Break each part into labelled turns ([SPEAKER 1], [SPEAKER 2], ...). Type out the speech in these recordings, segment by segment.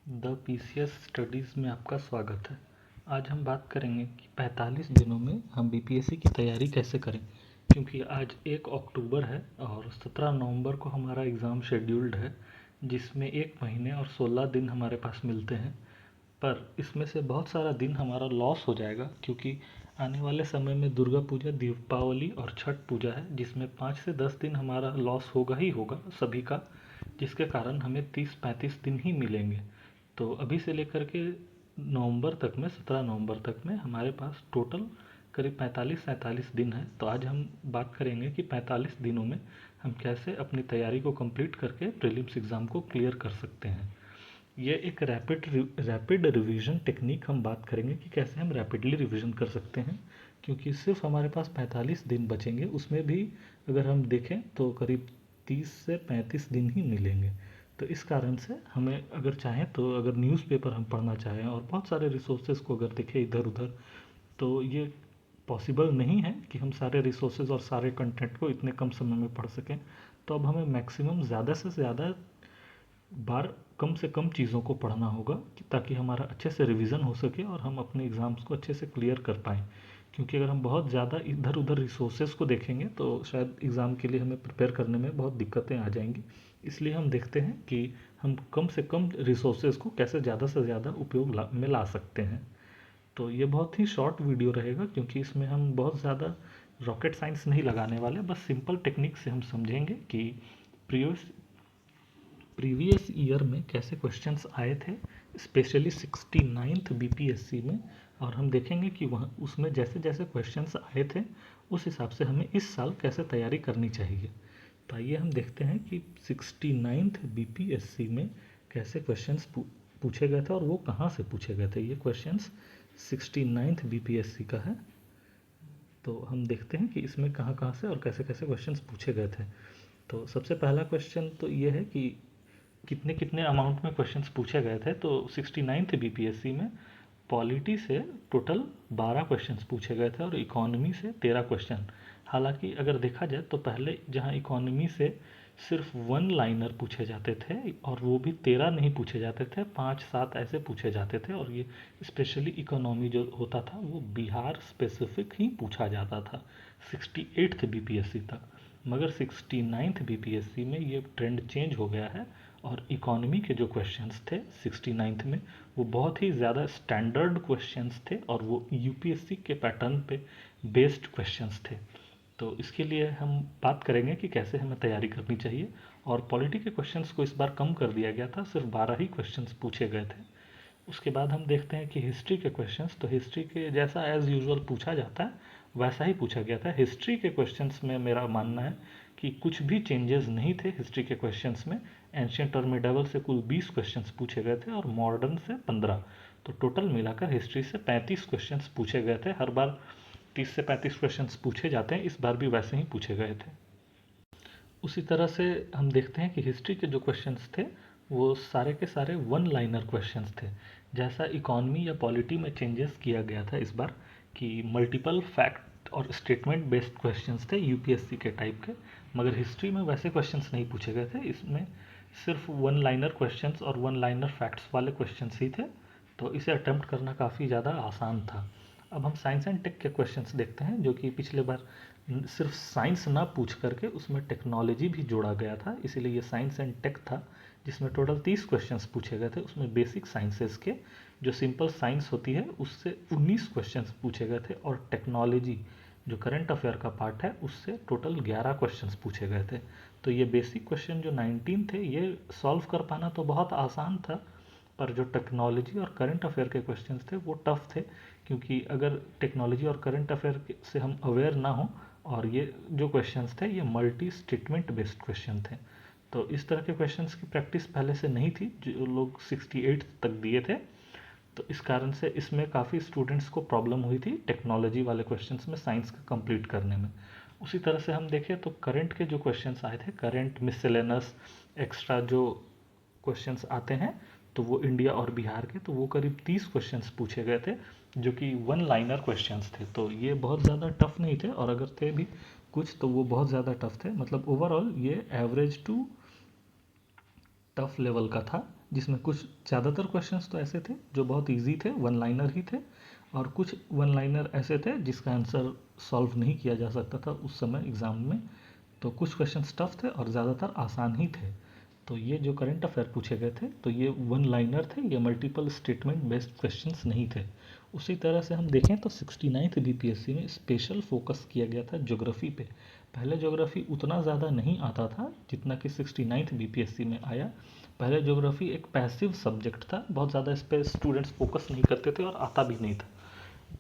[SPEAKER 1] The PCS studies में आपका स्वागत है। आज हम बात करेंगे कि 45 दिनों में हम बीपीएससी की तैयारी कैसे करें, क्योंकि आज 1 अक्टूबर है और 17 नवंबर को हमारा एग्ज़ाम शेड्यूल्ड है, जिसमें 1 महीने और 16 दिन हमारे पास मिलते हैं। पर इसमें से बहुत सारा दिन हमारा लॉस हो जाएगा, क्योंकि आने वाले समय में दुर्गा पूजा, दीपावली और छठ पूजा है, जिसमें 5 से 10 दिन हमारा लॉस होगा ही होगा सभी का, जिसके कारण हमें 30-35 दिन ही मिलेंगे। तो अभी से लेकर के नवंबर तक में 17 नवंबर तक में हमारे पास टोटल करीब 45-47 दिन है। तो आज हम बात करेंगे कि 45 दिनों में हम कैसे अपनी तैयारी को कंप्लीट करके प्रीलिम्स एग्ज़ाम को क्लियर कर सकते हैं। ये एक रैपिड रिवीजन टेक्निक हम बात करेंगे कि कैसे हम रैपिडली रिवीजन कर सकते हैं, क्योंकि सिर्फ हमारे पास 45 दिन बचेंगे, उसमें भी अगर हम देखें तो करीब 30 से 35 दिन ही मिलेंगे। तो इस कारण से हमें अगर चाहें तो अगर न्यूज़पेपर हम पढ़ना चाहें और बहुत सारे रिसोर्सेज को अगर देखें इधर उधर, तो ये पॉसिबल नहीं है कि हम सारे रिसोर्सेज और सारे कंटेंट को इतने कम समय में पढ़ सकें। तो अब हमें मैक्सिमम ज़्यादा से ज़्यादा बार कम से कम चीज़ों को पढ़ना होगा, ताकि हमारा अच्छे से रिवीजन हो सके और हम अपने एग्ज़ाम्स को अच्छे से क्लियर कर पाएँ। क्योंकि अगर हम बहुत ज़्यादा इधर उधर रिसोर्सेज को देखेंगे तो शायद एग्ज़ाम के लिए हमें प्रिपेयर करने में बहुत दिक्कतें आ जाएंगी। इसलिए हम देखते हैं कि हम कम से कम रिसोर्सेज को कैसे ज़्यादा से ज़्यादा उपयोग में ला सकते हैं। तो ये बहुत ही शॉर्ट वीडियो रहेगा, क्योंकि इसमें हम बहुत ज़्यादा रॉकेट साइंस नहीं लगाने वाले, बस सिंपल टेक्निक से हम समझेंगे कि प्रीवियस प्रीवियस ईयर में कैसे क्वेश्चंस आए थे, स्पेशली 69th बीपीएससी में। और हम देखेंगे कि वहाँ उसमें जैसे जैसे क्वेश्चंस आए थे उस हिसाब से हमें इस साल कैसे तैयारी करनी चाहिए। तो आइए हम देखते हैं कि 69th बीपीएससी में कैसे क्वेश्चंस पूछे गए थे और वो कहाँ से पूछे गए थे। ये क्वेश्चंस 69th बीपीएससी का है। तो हम देखते हैं कि इसमें कहाँ कहाँ से और कैसे कैसे क्वेश्चंस पूछे गए थे। तो सबसे पहला क्वेश्चन तो ये है कि कितने कितने अमाउंट में क्वेश्चंस पूछे गए थे। तो 69th बीपीएससी में पॉलिटी से टोटल 12 क्वेश्चंस पूछे गए थे और इकोनॉमी से 13 क्वेश्चन। हालांकि अगर देखा जाए तो पहले जहां इकोनॉमी से सिर्फ 1 लाइनर पूछे जाते थे और वो भी 13 नहीं पूछे जाते थे, 5-7 ऐसे पूछे जाते थे। और ये स्पेशली इकोनॉमी जो होता था वो बिहार स्पेसिफिक ही पूछा जाता था 68th बीपीएससी तक। मगर 69th बीपीएससी में ये ट्रेंड चेंज हो गया है और इकोनॉमी के जो क्वेश्चंस थे 69th में वो बहुत ही ज़्यादा स्टैंडर्ड क्वेश्चंस थे और वो यूपीएससी के पैटर्न पे बेस्ड क्वेश्चंस थे। तो इसके लिए हम बात करेंगे कि कैसे हमें तैयारी करनी चाहिए। और पॉलिटी के क्वेश्चंस को इस बार कम कर दिया गया था, सिर्फ 12 ही क्वेश्चंस पूछे गए थे। उसके बाद हम देखते हैं कि हिस्ट्री के क्वेश्चंस, तो हिस्ट्री के जैसा एज़ यूजुअल पूछा जाता है वैसा ही पूछा गया था। हिस्ट्री के क्वेश्चंस में मेरा मानना है कि कुछ भी चेंजेस नहीं थे हिस्ट्री के क्वेश्चंस में। एंशियंट और मिडावल से कुल 20 क्वेश्चंस पूछे गए थे और मॉडर्न से 15। तो टोटल मिलाकर हिस्ट्री से 35 क्वेश्चंस पूछे गए थे। हर बार 30 से 35 क्वेश्चंस पूछे जाते हैं, इस बार भी वैसे ही पूछे गए थे। उसी तरह से हम देखते हैं कि हिस्ट्री के जो क्वेश्चंस थे वो सारे के सारे 1 लाइनर क्वेश्चंस थे। जैसा इकोनॉमी या पॉलिटी में चेंजेस किया गया था इस बार कि मल्टीपल फैक्ट और स्टेटमेंट बेस्ड क्वेश्चंस थे यूपीएससी के टाइप के, मगर हिस्ट्री में वैसे क्वेश्चंस नहीं पूछे गए थे। इसमें सिर्फ 1 लाइनर क्वेश्चंस और 1 लाइनर फैक्ट्स वाले क्वेश्चंस ही थे। तो इसे अटेम्प्ट करना काफ़ी ज़्यादा आसान था। अब हम साइंस एंड टेक के क्वेश्चंस देखते हैं, जो कि पिछले बार सिर्फ साइंस ना पूछ करके उसमें टेक्नोलॉजी भी जोड़ा गया था, इसीलिए ये साइंस एंड टेक था, जिसमें टोटल 30 क्वेश्चंस पूछे गए थे। उसमें बेसिक साइंसेस के जो सिंपल साइंस होती है उससे 19 क्वेश्चंस पूछे गए थे और टेक्नोलॉजी जो करंट अफेयर का पार्ट है उससे टोटल 11 क्वेश्चंस पूछे गए थे। तो ये बेसिक क्वेश्चन जो 19 थे ये सॉल्व कर पाना तो बहुत आसान था, पर जो टेक्नोलॉजी और करंट अफेयर के क्वेश्चंस थे वो टफ थे, क्योंकि अगर टेक्नोलॉजी और करंट अफेयर से हम अवेयर ना हो और ये जो क्वेश्चंस थे ये मल्टी स्टेटमेंट बेस्ड क्वेश्चन थे। तो इस तरह के क्वेश्चंस की प्रैक्टिस पहले से नहीं थी जो लोग 68 तक दिए थे। तो इस कारण से इसमें काफ़ी स्टूडेंट्स को प्रॉब्लम हुई थी टेक्नोलॉजी वाले क्वेश्चंस में साइंस का कंप्लीट करने में। उसी तरह से हम देखें तो करंट के जो क्वेश्चंस आए थे, करंट मिसलेनस एक्स्ट्रा जो क्वेश्चंस आते हैं, तो वो इंडिया और बिहार के, तो वो करीब 30 क्वेश्चंस पूछे गए थे जो कि 1 लाइनर क्वेश्चंस थे। तो ये बहुत ज़्यादा टफ नहीं थे, और अगर थे भी कुछ तो वो बहुत ज़्यादा टफ थे। मतलब ओवरऑल ये एवरेज टू टफ लेवल का था, जिसमें कुछ ज़्यादातर क्वेश्चंस तो ऐसे थे जो बहुत इजी थे, वन लाइनर ही थे, और कुछ वन लाइनर ऐसे थे जिसका आंसर सॉल्व नहीं किया जा सकता था उस समय एग्ज़ाम में। तो कुछ क्वेश्चंस टफ थे और ज़्यादातर आसान ही थे। तो ये जो करंट अफेयर पूछे गए थे तो ये वन लाइनर थे, ये मल्टीपल स्टेटमेंट बेस्ड क्वेश्चंस नहीं थे। उसी तरह से हम देखें तो 69th बीपीएससी में स्पेशल फोकस किया गया था ज्योग्राफी पे। पहले ज्योग्राफी उतना ज़्यादा नहीं आता था जितना कि 69th बीपीएससी में आया। पहले ज्योग्राफी एक पैसिव सब्जेक्ट था, बहुत ज़्यादा इस पर स्टूडेंट्स फोकस नहीं करते थे और आता भी नहीं था।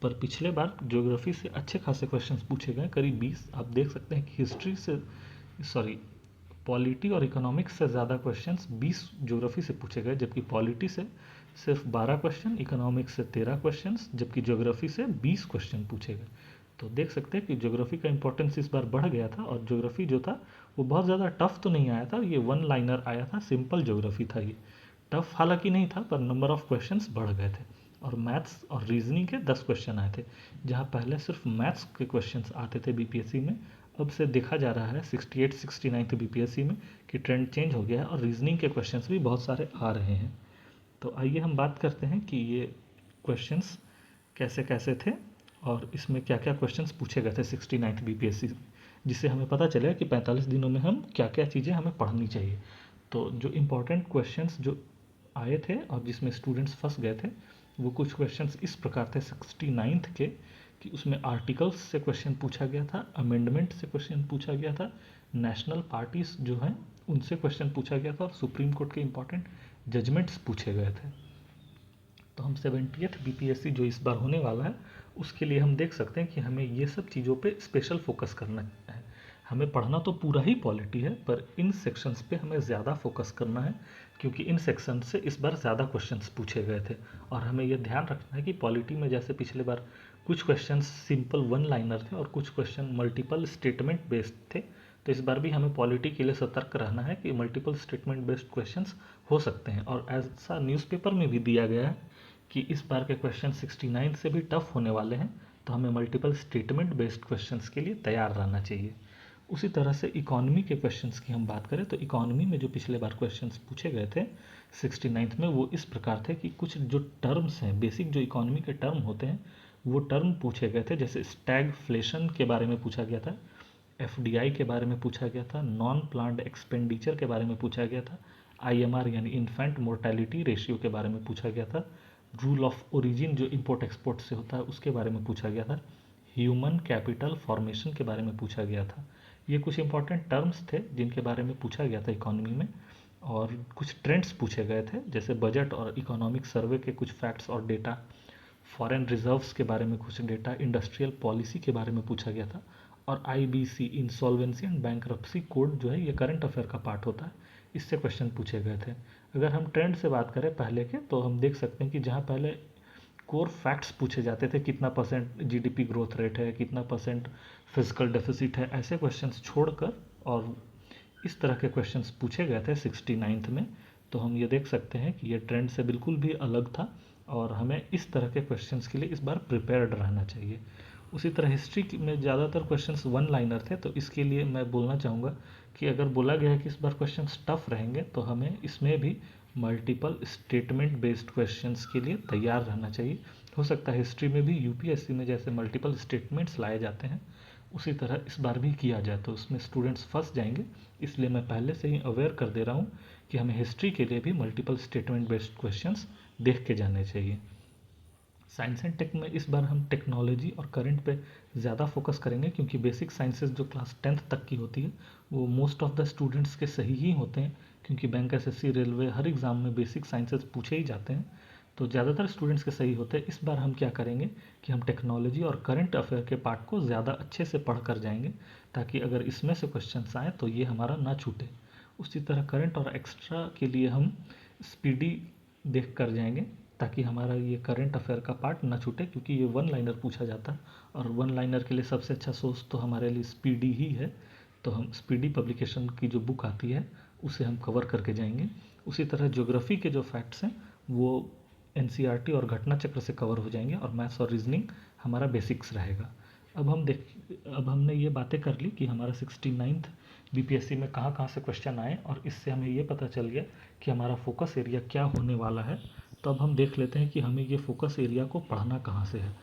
[SPEAKER 1] पर पिछले बार ज्योग्राफी से अच्छे खासे क्वेश्चंस पूछे गए, करीब 20। आप देख सकते हैं कि हिस्ट्री से, सॉरी, पॉलिटी और इकोनॉमिक्स से ज़्यादा क्वेश्चंस 20 ज्योग्राफी से पूछे गए, जबकि पॉलिटी से सिर्फ 12 क्वेश्चन, इकोनॉमिक्स से 13 क्वेश्चंस, जबकि ज्योग्राफी से 20 क्वेश्चन पूछे गए। तो देख सकते हैं कि ज्योग्राफी का इंपॉर्टेंस इस बार बढ़ गया था, और ज्योग्राफी जो था वो बहुत ज़्यादा टफ तो नहीं आया था, ये वन लाइनर आया था, सिंपल ज्योग्राफी था ये। टफ हालांकि नहीं था, पर नंबर ऑफ क्वेश्चंस बढ़ गए थे। और मैथ्स और रीजनिंग के 10 क्वेश्चन आए थे, जहाँ पहले सिर्फ मैथ्स के क्वेश्चंस आते थे बीपीएससी में। अब से देखा जा रहा है 68 69 बीपीएससी में कि ट्रेंड चेंज हो गया है और रीजनिंग के क्वेश्चंस भी बहुत सारे आ रहे हैं। तो आइए हम बात करते हैं कि ये क्वेश्चंस कैसे कैसे थे और इसमें क्या क्या क्वेश्चंस पूछे गए थे 69th बीपीएससी में, जिससे हमें पता चलेगा कि 45 दिनों में हम क्या क्या चीज़ें हमें पढ़नी चाहिए। तो जो इम्पोर्टेंट क्वेश्चंस जो आए थे और जिसमें स्टूडेंट्स फंस गए थे, वो कुछ क्वेश्चंस इस प्रकार थे 69th के, कि उसमें आर्टिकल्स से क्वेश्चन पूछा गया था, अमेंडमेंट से क्वेश्चन पूछा गया था, नेशनल पार्टीज जो हैं उनसे क्वेश्चन पूछा गया था, और सुप्रीम कोर्ट के इंपॉर्टेंट जजमेंट्स पूछे गए थे। तो हम 70th बीपीएससी जो इस बार होने वाला है उसके लिए हम देख सकते हैं कि हमें ये सब चीज़ों पे स्पेशल फोकस करना है। हमें पढ़ना तो पूरा ही पॉलिटी है, पर इन सेक्शंस पे हमें ज़्यादा फोकस करना है, क्योंकि इन सेक्शन से इस बार ज़्यादा क्वेश्चंस पूछे गए थे। और हमें यह ध्यान रखना है कि पॉलिटी में जैसे पिछले बार कुछ क्वेश्चंस सिंपल वन लाइनर थे और कुछ क्वेश्चन मल्टीपल स्टेटमेंट बेस्ड थे, तो इस बार भी हमें पॉलिटी के लिए सतर्क रहना है कि मल्टीपल स्टेटमेंट बेस्ड क्वेश्चंस हो सकते हैं। और ऐसा न्यूज़पेपर में भी दिया गया है कि इस बार के क्वेश्चन 69 से भी टफ होने वाले हैं, तो हमें मल्टीपल स्टेटमेंट बेस्ड क्वेश्चंस के लिए तैयार रहना चाहिए। उसी तरह से इकोनॉमी के क्वेश्चंस की हम बात करें तो इकोनॉमी में जो पिछले बार क्वेश्चंस पूछे गए थे 69th में, वो इस प्रकार थे कि कुछ जो टर्म्स हैं, बेसिक जो इकोनॉमी के टर्म होते हैं, वो टर्म पूछे गए थे। जैसे स्टैगफ्लेशन के बारे में पूछा गया था, एफडीआई के बारे में पूछा गया था, नॉन प्लान्ड एक्सपेंडिचर के बारे में पूछा गया था, आईएमआर यानी इन्फेंट मोर्टेलिटी रेशियो के बारे में पूछा गया था, रूल ऑफ ओरिजिन जो इंपोर्ट एक्सपोर्ट से होता है उसके बारे में पूछा गया था, ह्यूमन कैपिटल फॉर्मेशन के बारे में पूछा गया था। ये कुछ इंपॉर्टेंट टर्म्स थे जिनके बारे में पूछा गया था इकोनॉमी में। और कुछ ट्रेंड्स पूछे गए थे, जैसे बजट और इकोनॉमिक सर्वे के कुछ फैक्ट्स और डेटा, फॉरेन रिजर्व्स के बारे में कुछ डेटा, इंडस्ट्रियल पॉलिसी के बारे में पूछा गया था, और IBC insolvency and bankruptcy code जो है ये करंट अफेयर का पार्ट होता है, इससे क्वेश्चन पूछे गए थे। अगर हम ट्रेंड से बात करें पहले के, तो हम देख सकते हैं कि जहाँ पहले कोर फैक्ट्स पूछे जाते थे, कितना परसेंट जीडीपी ग्रोथ रेट है, कितना परसेंट फिजिकल डेफिसिट है, ऐसे क्वेश्चंस छोड़कर और इस तरह के क्वेश्चंस पूछे गए थे 69th में। तो हम ये देख सकते हैं कि ये ट्रेंड से बिल्कुल भी अलग था, और हमें इस तरह के क्वेश्चंस के लिए इस बार प्रिपेयर्ड रहना चाहिए। उसी तरह हिस्ट्री में ज़्यादातर क्वेश्चंस वन लाइनर थे, तो इसके लिए मैं बोलना चाहूँगा कि अगर बोला गया है कि इस बार क्वेश्चंस टफ रहेंगे, तो हमें इसमें भी मल्टीपल स्टेटमेंट बेस्ड क्वेश्चंस के लिए तैयार रहना चाहिए। हो सकता है हिस्ट्री में भी यूपीएससी में जैसे मल्टीपल स्टेटमेंट्स लाए जाते हैं उसी तरह इस बार भी किया जाए, तो उसमें स्टूडेंट्स फंस जाएंगे। इसलिए मैं पहले से ही अवेयर कर दे रहा हूँ कि हमें हिस्ट्री के लिए भी मल्टीपल स्टेटमेंट बेस्ड क्वेश्चंस देख के जाने चाहिए। साइंस एंड टेक में इस बार हम टेक्नोलॉजी और करंट पे ज़्यादा फोकस करेंगे, क्योंकि बेसिक साइंसेज जो क्लास 10th तक की होती है वो मोस्ट ऑफ द स्टूडेंट्स के सही ही होते हैं, क्योंकि बैंक, एसएससी, रेलवे हर एग्ज़ाम में बेसिक साइंसेज पूछे ही जाते हैं, तो ज़्यादातर स्टूडेंट्स के सही होते हैं। इस बार हम क्या करेंगे कि हम टेक्नोलॉजी और करंट अफेयर के पार्ट को ज़्यादा अच्छे से पढ़ कर जाएंगे, ताकि अगर इसमें से क्वेश्चन आए तो ये हमारा ना छूटे। उसी तरह करंट और एक्स्ट्रा के लिए हम स्पीडी देख कर जाएंगे, ताकि हमारा ये करंट अफेयर का पार्ट ना छूटे, क्योंकि ये वन लाइनर पूछा जाता है, और वन लाइनर के लिए सबसे अच्छा सोर्स तो हमारे लिए स्पीडी ही है। तो हम स्पीडी पब्लिकेशन की जो बुक आती है उसे हम कवर करके जाएंगे। उसी तरह ज्योग्राफी के जो फैक्ट्स हैं वो एनसीईआरटी और घटना चक्र से कवर हो जाएंगे, और मैथ्स और रीजनिंग हमारा बेसिक्स रहेगा। अब हमने ये बातें कर ली कि हमारा 69th बीपीएससी में कहाँ कहाँ से क्वेश्चन आए, और इससे हमें ये पता चल गया कि हमारा फोकस एरिया क्या होने वाला है। तो अब हम देख लेते हैं कि हमें ये फोकस एरिया को पढ़ना कहाँ से है।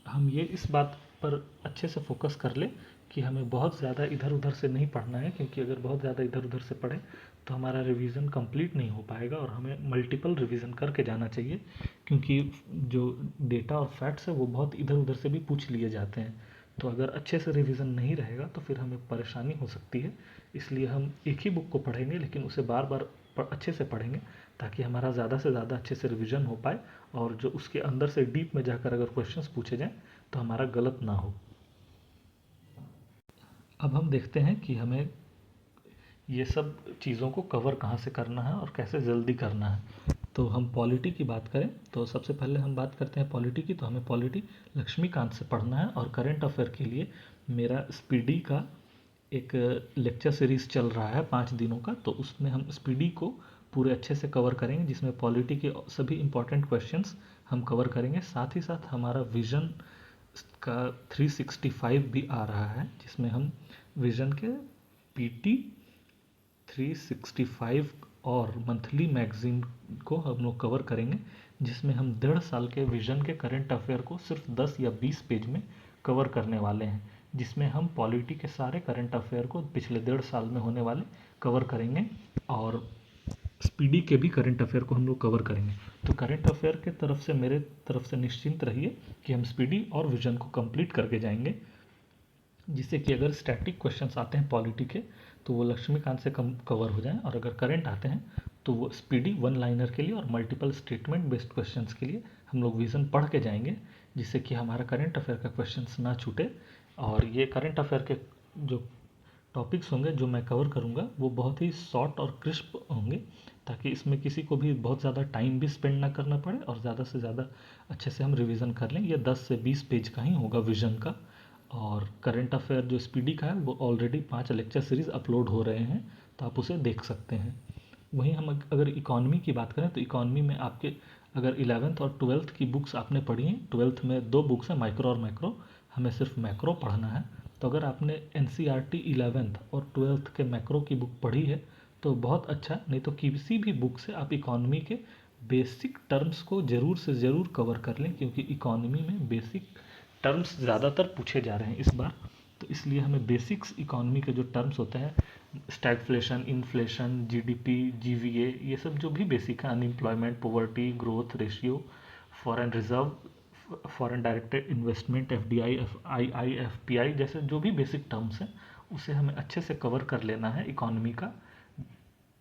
[SPEAKER 1] हम ये इस बात पर अच्छे से फोकस कर ले कि हमें बहुत ज़्यादा इधर उधर से नहीं पढ़ना है, क्योंकि अगर बहुत ज़्यादा इधर उधर से पढ़ें तो हमारा रिवीजन कंप्लीट नहीं हो पाएगा, और हमें मल्टीपल रिवीजन करके जाना चाहिए, क्योंकि जो डेटा और फैक्ट्स है वो बहुत इधर उधर से भी पूछ लिए जाते हैं। तो अगर अच्छे से रिवीजन नहीं रहेगा तो फिर हमें परेशानी हो सकती है। इसलिए हम एक ही बुक को पढ़ेंगे, लेकिन उसे बार बार अच्छे से पढ़ेंगे, ताकि हमारा ज़्यादा से ज़्यादा अच्छे से रिवीजन हो पाए, और जो उसके अंदर से डीप में जाकर अगर क्वेश्चंस पूछे जाएं तो हमारा गलत ना हो। अब हम देखते हैं कि हमें ये सब चीज़ों को कवर कहाँ से करना है और कैसे जल्दी करना है। तो हम पॉलिटी की बात करें तो सबसे पहले हम बात करते हैं पॉलिटी की। तो हमें पॉलिटी लक्ष्मीकांत से पढ़ना है, और करंट अफेयर के लिए मेरा स्पीडी का एक लेक्चर सीरीज़ चल रहा है 5 दिनों का। तो उसमें हम स्पीडी को पूरे अच्छे से कवर करेंगे, जिसमें पॉलिटी के सभी इंपॉर्टेंट क्वेश्चंस हम कवर करेंगे। साथ ही साथ हमारा विजन का 365 भी आ रहा है, जिसमें हम विजन के पीटी 365 और मंथली मैगजीन को हम लोग कवर करेंगे, जिसमें हम 1.5 साल के विजन के करंट अफेयर को सिर्फ 10 या 20 पेज में कवर करने वाले हैं, जिसमें हम पॉलिटी के सारे करंट अफेयर को पिछले 1.5 साल में होने वाले कवर करेंगे, और स्पीडी के भी करंट अफेयर को हम लोग कवर करेंगे। तो करंट अफेयर के तरफ से मेरे तरफ से निश्चिंत रहिए कि हम स्पीडी और विजन को कंप्लीट करके जाएंगे, जिससे कि अगर स्टैटिक क्वेश्चंस आते हैं पॉलिटी के तो वो लक्ष्मीकांत से कम कवर हो जाएं, और अगर करंट आते हैं तो वो स्पीडी वन लाइनर के लिए और मल्टीपल स्टेटमेंट बेस्ड क्वेश्चंस के लिए हम लोग विजन पढ़ के जाएंगे, जिससे कि हमारा करंट अफेयर का क्वेश्चंस ना छूटे। और ये करंट अफेयर के जो टॉपिक्स होंगे जो मैं कवर करूँगा वो बहुत ही शॉर्ट और क्रिस्प होंगे, ताकि इसमें किसी को भी बहुत ज़्यादा टाइम भी स्पेंड ना करना पड़े, और ज़्यादा से ज़्यादा अच्छे से हम रिवीजन कर लें। ये 10 से 20 पेज का ही होगा विजन का। और करंट अफेयर जो स्पीडी का है वो ऑलरेडी 5 लेक्चर सीरीज़ अपलोड हो रहे हैं, तो आप उसे देख सकते हैं। वहीं हम अगर इकॉनमी की बात करें तो इकॉनमी में आपके अगर 11th और 12th की बुक्स आपने पढ़ी हैं, 12th में 2 बुक्स हैं, माइक्रो और मैक्रो, हमें सिर्फ मैक्रो पढ़ना है। तो अगर आपने N C R T 11th और 12th के मैक्रो की बुक पढ़ी है तो बहुत अच्छा, नहीं तो किसी भी बुक से आप इकॉनमी के बेसिक टर्म्स को ज़रूर से ज़रूर कवर कर लें, क्योंकि इकॉनमी में बेसिक टर्म्स ज़्यादातर पूछे जा रहे हैं इस बार। तो इसलिए हमें बेसिक्स इकॉनमी के जो टर्म्स होते हैं, स्टैगफ्लेशन, इन्फ्लेशन, जीडीपी, जीवीए, ये सब जो भी बेसिक है, unemployment, poverty, growth ratio, foreign reserve, foreign direct investment, FDI, FII, FPI, जैसे जो भी बेसिक टर्म्स हैं उसे हमें अच्छे से कवर कर लेना है इकॉनमी का।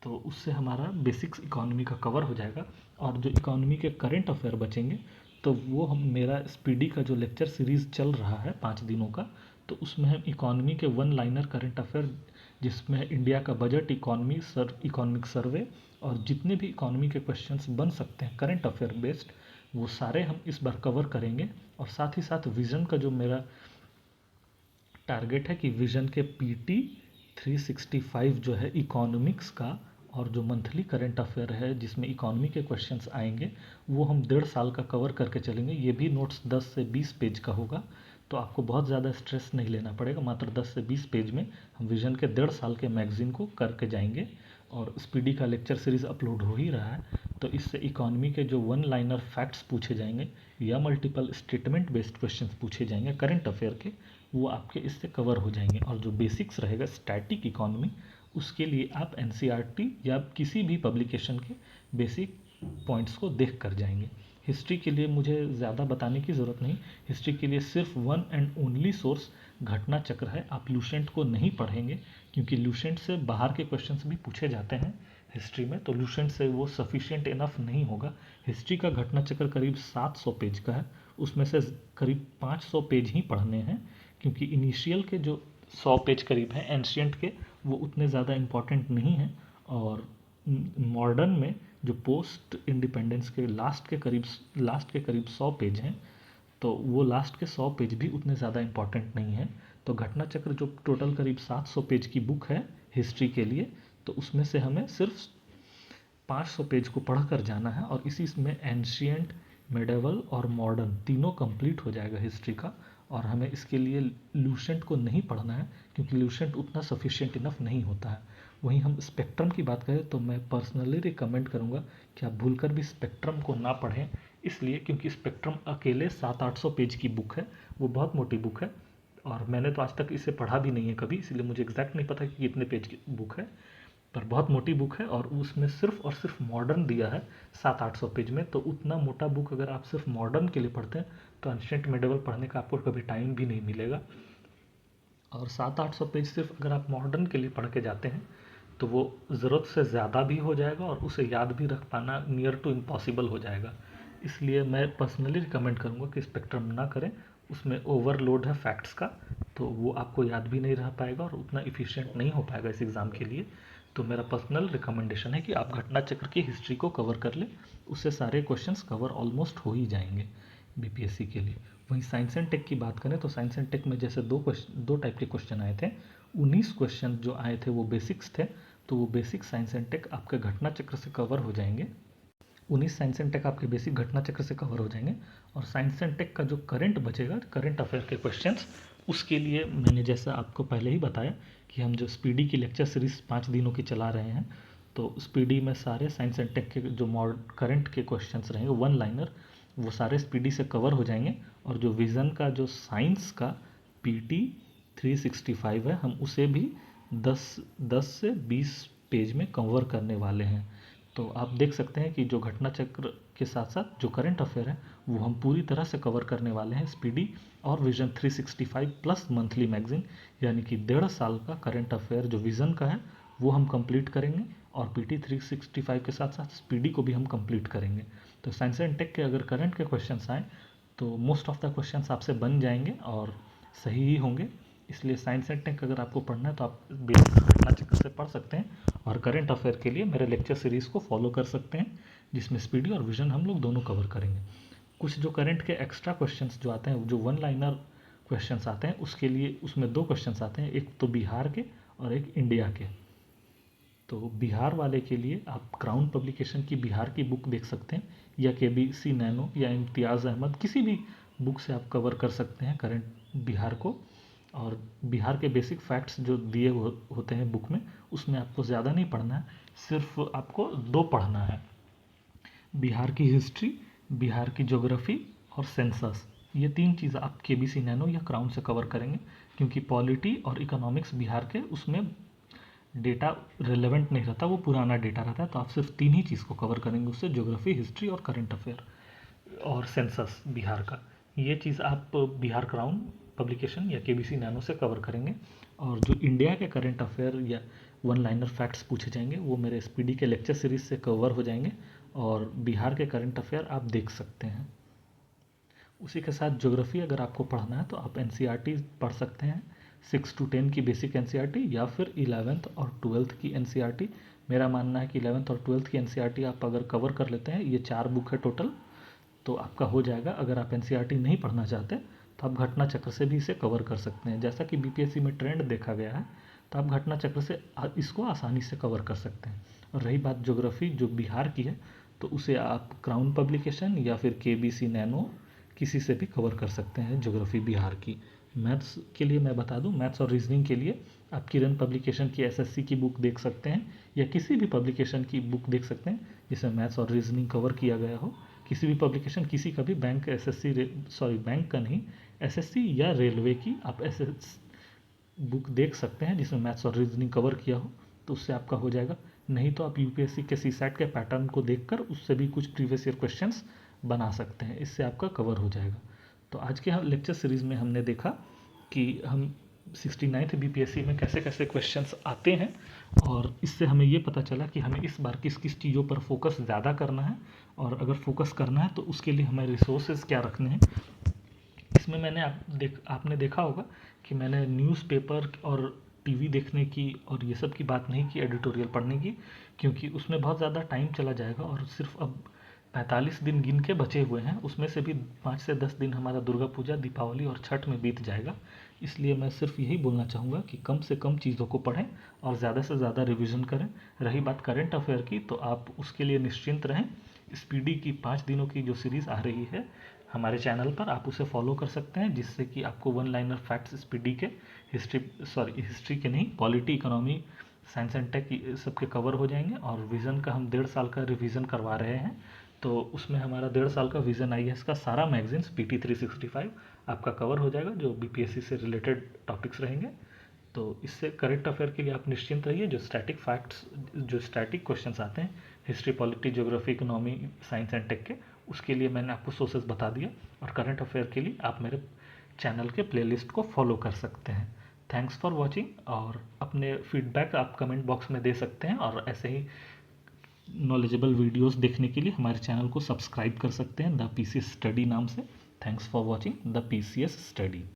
[SPEAKER 1] तो उससे हमारा बेसिक्स इकॉनमी का कवर हो जाएगा। और जो इकॉनमी के करंट अफेयर बचेंगे तो वो हम मेरा स्पीडी का जो लेक्चर सीरीज़ चल रहा है 5 दिनों का, तो उसमें हम इकॉनमी के वन लाइनर करंट अफेयर, जिसमें इंडिया का बजट, इकोनॉमिक सर्वे, और जितने भी इकॉनमी के क्वेश्चंस बन सकते हैं करंट अफेयर बेस्ड, वो सारे हम इस बार कवर करेंगे। और साथ ही साथ विज़न का जो मेरा टारगेट है कि विज़न के पीटी 365 जो है इकोनॉमिक्स का, और जो मंथली करंट अफेयर है जिसमें इकॉनमी के क्वेश्चंस आएंगे, वो हम 1.5 साल का कवर करके चलेंगे। ये भी नोट्स 10 से 20 पेज का होगा, तो आपको बहुत ज़्यादा स्ट्रेस नहीं लेना पड़ेगा। मात्र 10 से 20 पेज में हम विजन के 1.5 साल के मैगजीन को करके जाएंगे। और स्पीडी का लेक्चर सीरीज़ अपलोड हो ही रहा है, तो इससे इकॉनमी के जो वन लाइनर फैक्ट्स पूछे जाएंगे या मल्टीपल स्टेटमेंट बेस्ड क्वेश्चंस पूछे जाएंगे करंट अफेयर के, वो आपके इससे कवर हो जाएंगे। और जो बेसिक्स रहेगा स्टैटिक इकॉनमी, उसके लिए आप एनसीईआरटी या किसी भी पब्लिकेशन के बेसिक पॉइंट्स को देख कर जाएंगे। हिस्ट्री के लिए मुझे ज़्यादा बताने की ज़रूरत नहीं। हिस्ट्री के लिए सिर्फ वन एंड ओनली सोर्स घटना चक्र है। आप लूसेंट को नहीं पढ़ेंगे, क्योंकि लूसेंट से बाहर के क्वेश्चंस भी पूछे जाते हैं हिस्ट्री में, तो लूसेंट से वो सफिशिएंट इनफ नहीं होगा। हिस्ट्री का घटना चक्र करीब 700 पेज का है, उसमें से करीब 500 पेज ही पढ़ने हैं, क्योंकि इनिशियल के जो 100 पेज करीब हैं एंशियंट के, वो उतने ज़्यादा इम्पॉर्टेंट नहीं हैं। और मॉडर्न में जो पोस्ट इंडिपेंडेंस के लास्ट के करीब 100 पेज हैं, तो वो लास्ट के 100 पेज भी उतने ज़्यादा इम्पॉर्टेंट नहीं हैं। तो घटना चक्र जो टोटल करीब 700 पेज की बुक है हिस्ट्री के लिए, तो उसमें से हमें सिर्फ 500 पेज को पढ़ कर जाना है, और इसी में एंशियंट, मेडिवल और मॉडर्न तीनों कंप्लीट हो जाएगा हिस्ट्री का। और हमें इसके लिए लूसेंट को नहीं पढ़ना है क्योंकि लूसेंट उतना सफिशिएंट इनफ नहीं होता है। वहीं हम स्पेक्ट्रम की बात करें तो मैं पर्सनली रिकमेंड करूँगा कि आप भूलकर भी स्पेक्ट्रम को ना पढ़ें, इसलिए क्योंकि स्पेक्ट्रम अकेले 700-800 पेज की बुक है, वो बहुत मोटी बुक है और मैंने तो आज तक इसे पढ़ा भी नहीं है कभी, इसलिए मुझे एग्जैक्ट नहीं पता कि कितने पेज की बुक है, पर बहुत मोटी बुक है और उसमें सिर्फ और सिर्फ मॉडर्न दिया है 700-800 पेज में। तो उतना मोटा बुक अगर आप सिर्फ मॉडर्न के लिए पढ़ते हैं तो एंशिएंट मेडिवल पढ़ने का आपको कभी टाइम भी नहीं मिलेगा। और 700-800 पेज सिर्फ अगर आप मॉडर्न के लिए पढ़ के जाते हैं तो वो ज़रूरत से ज़्यादा भी हो जाएगा और उसे याद भी रख पाना नियर टू इम्पॉसिबल हो जाएगा। इसलिए मैं पर्सनली रिकमेंड करूँगा कि स्पेक्ट्रम ना करें, उसमें ओवरलोड है फैक्ट्स का, तो वो आपको याद भी नहीं रह पाएगा और उतना इफ़िशिएंट नहीं हो पाएगा इस एग्ज़ाम के लिए। तो मेरा पर्सनल रिकमेंडेशन है कि आप घटना चक्र की हिस्ट्री को कवर कर लें, उससे सारे क्वेश्चंस कवर ऑलमोस्ट हो ही जाएंगे बीपीएससी के लिए। वहीं साइंस एंड टेक की बात करें तो साइंस एंड टेक में जैसे दो टाइप के क्वेश्चन आए थे, 19 क्वेश्चन जो आए थे वो बेसिक्स थे, तो वो बेसिक साइंस एंड टेक आपके घटना चक्र से कवर हो जाएंगे। 19 साइंस एंड टेक आपके बेसिक घटना चक्र से कवर हो जाएंगे और साइंस एंड टेक का जो करंट बचेगा, करंट अफेयर के क्वेश्चंस, उसके लिए मैंने जैसा आपको पहले ही बताया कि हम जो स्पीडी की लेक्चर सीरीज 5 दिनों की चला रहे हैं, तो स्पीडी में सारे साइंस एंड टेक के जो करंट के क्वेश्चंस रहेंगे वन लाइनर, वो सारे स्पीडी से कवर हो जाएंगे। और जो विज़न का जो साइंस का पीटी 365 है, हम उसे भी 10 से 20 पेज में कवर करने वाले हैं। तो आप देख सकते हैं कि जो घटना चक्र के साथ साथ जो करंट अफेयर है वो हम पूरी तरह से कवर करने वाले हैं स्पीडी और विजन 365 प्लस मंथली मैगजीन, यानी कि 1.5 साल का करंट अफेयर जो विजन का है वो हम कंप्लीट करेंगे और पीटी 365 के साथ साथ स्पीडी को भी हम कंप्लीट करेंगे। तो साइंस एंड टेक के अगर करंट के क्वेश्चंस आए तो मोस्ट ऑफ द क्वेश्चंस आपसे बन जाएंगे और सही ही होंगे। इसलिए साइंस एंड टेक अगर आपको पढ़ना है तो आप बेसिक घटना चक्र से पढ़ सकते हैं और करंट अफेयर के लिए मेरे लेक्चर सीरीज़ को फॉलो कर सकते हैं, जिसमें स्पीडी और विजन हम लोग दोनों कवर करेंगे। कुछ जो करंट के एक्स्ट्रा क्वेश्चंस जो आते हैं, जो वन लाइनर क्वेश्चंस आते हैं, उसके लिए उसमें 2 क्वेश्चंस आते हैं, एक तो बिहार के और एक इंडिया के। तो बिहार वाले के लिए आप क्राउन पब्लिकेशन की बिहार की बुक देख सकते हैं या केबीसी नैनो या इम्तियाज़ अहमद, किसी भी बुक से आप कवर कर सकते हैं करंट बिहार को। और बिहार के बेसिक फैक्ट्स जो दिए होते हैं बुक में, उसमें आपको ज़्यादा नहीं पढ़ना है, सिर्फ आपको 2 पढ़ना है, बिहार की हिस्ट्री, बिहार की ज्योग्राफी और सेंसस। ये 3 चीज़ आप केबीसी नैनो या क्राउन से कवर करेंगे, क्योंकि पॉलिटी और इकोनॉमिक्स बिहार के उसमें डेटा रिलेवेंट नहीं रहता, वो पुराना डेटा रहता है। तो आप सिर्फ 3 ही चीज़ को कवर करेंगे उससे, ज्योग्राफी, हिस्ट्री और करंट अफेयर और सेंसस बिहार का। ये चीज़ आप बिहार क्राउन पब्लिकेशन या केबीसी नैनो से कवर करेंगे। और जो इंडिया के करंट अफेयर या वन लाइनर फैक्ट्स पूछे जाएंगे वो मेरे एसपीडी के लेक्चर सीरीज से कवर हो जाएंगे और बिहार के करंट अफेयर आप देख सकते हैं। उसी के साथ ज्योग्राफी अगर आपको पढ़ना है तो आप एनसीईआरटी पढ़ सकते हैं, 6 to 10 की बेसिक एनसीईआरटी या फिर 11th और 12th की एनसीईआरटी। मेरा मानना है कि 11th और 12th की एनसीईआरटी आप अगर कवर कर लेते हैं, ये 4 बुक है टोटल, तो आपका हो जाएगा। अगर आप एनसीईआरटी नहीं पढ़ना चाहते तो आप घटना चक्र से भी इसे कवर कर सकते हैं। जैसा कि बीपीएससी में ट्रेंड देखा गया है, तो आप घटना चक्र से इसको आसानी से कवर कर सकते हैं। और रही बात ज्योग्राफी जो बिहार की है, तो उसे आप क्राउन पब्लिकेशन या फिर केबीसी नैनो किसी से भी कवर कर सकते हैं ज्योग्राफी बिहार की। मैथ्स के लिए मैं बता दूं, मैथ्स और रीजनिंग के लिए आप किरण पब्लिकेशन की एसएससी की बुक देख सकते हैं या किसी भी पब्लिकेशन की बुक देख सकते हैं जिसमें मैथ्स और रीजनिंग कवर किया गया हो। किसी भी पब्लिकेशन, किसी का भी, बैंक एसएससी, सॉरी बैंक का नहीं, एसएससी या रेलवे की आप एसएस बुक देख सकते हैं जिसमें मैथ्स और रीजनिंग कवर किया हो, तो उससे आपका हो जाएगा। नहीं तो आप यूपीएससी के सीसैट के पैटर्न को देखकर उससे भी कुछ प्रीवियस ईयर क्वेश्चंस बना सकते हैं, इससे आपका कवर हो जाएगा। तो आज के हम लेक्चर सीरीज़ में हमने देखा कि हम 69th बीपीएससी में कैसे कैसे क्वेश्चंस आते हैं और इससे हमें ये पता चला कि हमें इस बार किस किस चीज़ों पर फोकस ज़्यादा करना है, और अगर फोकस करना है तो उसके लिए हमें रिसोर्सेज क्या रखने हैं। इसमें मैंने आपने देखा होगा कि मैंने न्यूज़पेपर और टीवी देखने की और ये सब की बात नहीं की, एडिटोरियल पढ़ने की, क्योंकि उसमें बहुत ज़्यादा टाइम चला जाएगा और सिर्फ अब 45 दिन गिन के बचे हुए हैं, उसमें से भी 5 से 10 दिन हमारा दुर्गा पूजा, दीपावली और छठ में बीत जाएगा। इसलिए मैं सिर्फ यही बोलना चाहूँगा कि कम से कम चीज़ों को पढ़ें और ज़्यादा से ज़्यादा रिविज़न करें। रही बात करंट अफेयर की, तो आप उसके लिए निश्चिंत रहें, स्पीडी की 5 दिनों की जो सीरीज़ आ रही है, हमारे चैनल पर आप उसे फॉलो कर सकते हैं, जिससे कि आपको वन लाइनर फैक्ट्स स्पीडी के हिस्ट्री के नहीं, polity, economy, science and tech सबके कवर हो जाएंगे। और विज़न का हम 1.5 साल का रिवीजन करवा रहे हैं, तो उसमें हमारा 1.5 साल का विज़न IAS का सारा मैगजीन्स PT 365 आपका कवर हो जाएगा, जो BPSC से रिलेटेड टॉपिक्स रहेंगे। तो इससे करंट अफेयर के लिए आप निश्चिंत रहिए। जो स्टैटिक क्वेश्चंस आते हैं history, polity, geography, economy, science and tech के, उसके लिए मैंने आपको सोर्सेज बता दिया। और करंट अफेयर के लिए आप मेरे चैनल के प्लेलिस्ट को फॉलो कर सकते हैं। थैंक्स फॉर वॉचिंग, और अपने फीडबैक आप कमेंट बॉक्स में दे सकते हैं। और ऐसे ही नॉलेजेबल वीडियोस देखने के लिए हमारे चैनल को सब्सक्राइब कर सकते हैं द PCS स्टडी नाम से। Thanks for watching the PCS study.